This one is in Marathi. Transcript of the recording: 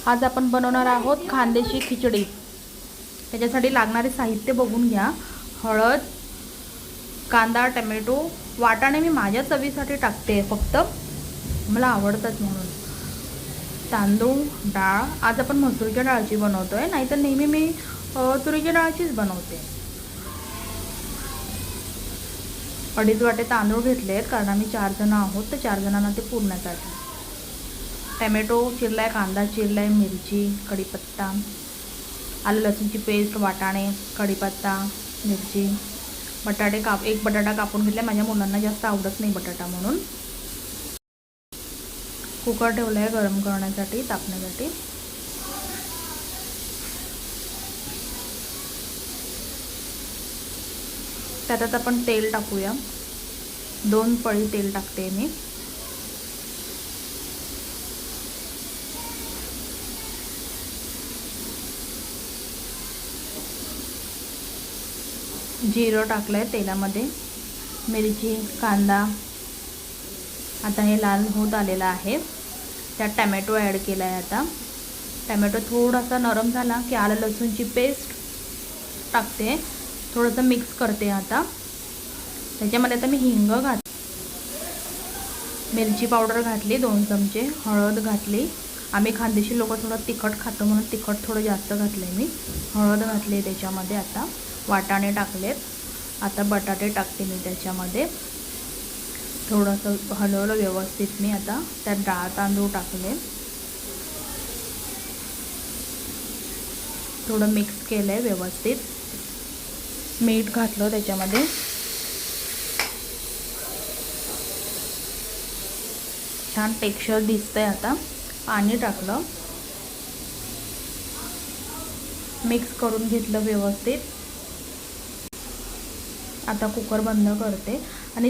आज आपण बनवणार आहोत खानदेशी खिचडी। त्याच्यासाठी लागणारे साहित्य बघून घ्या। हळद, कांदा, टोमॅटो, वाटाणे मी माझ्या चवीसाठी टाकते, फक्त मला आवडतात म्हणून। तांदूळ, डाळ, आज आपण मसूरच्या डाळची बनवतोय, नाहीतर नेहमी मी तुरीच्या डाळचीच बनवते। 2.5 वाटे तांदूळ घेतलेत, कारण आम्ही 4 जण आहोत, तर 4 जणांना ते पुरण्यासाठी। टोमॅटो चिरलाय, कांदा चिरलाय, मिरची, कढीपत्ता, आलं लसूणची पेस्ट, वाटाणे, कढीपत्ता, मिरची, बटाटे एक बटाटा कापून घेतला। माझ्या मुलांना जास्त आवडत नाही बटाटा म्हणून। कुकर ठेवलाय गरम करण्यासाठी, तापण्यासाठी। त्यात आपण तेल टाकूया। 2 पळी तेल टाकते मी। जिरं टाकलंय तेलामध्ये, मिरची, कांदा आता हे लाल होत आलेला आहे। त्यात टोमॅटो ॲड केला आहे। आता टोमॅटो थोडासा नरम झाला की आलं लसूणची पेस्ट टाकते, थोडंसं मिक्स करते। आता त्याच्यामध्ये आता मी हिंग मिरची पावडर घातली 2 चमचे, हळद घातली। आम्ही खानदेशी लोक थोडं तिखट खातो म्हणून तिखट थोडं जास्त घातले मी। हळद घातली त्याच्यामध्ये। आता वाटाणे टाकलेत, आता बटाटे टाकते मी त्याच्यामध्ये। थोडंसं हलवलं व्यवस्थित मी। आता त्यात डाळ तांदूळ टाकले, थोडं मिक्स केलंय व्यवस्थित। मीठ घातलं त्याच्यामध्ये, छान टेक्स्चर दिसतंय। आता पाणी टाकलं, मिक्स करून घेतलं व्यवस्थित। आता कुकर बंद करते आणि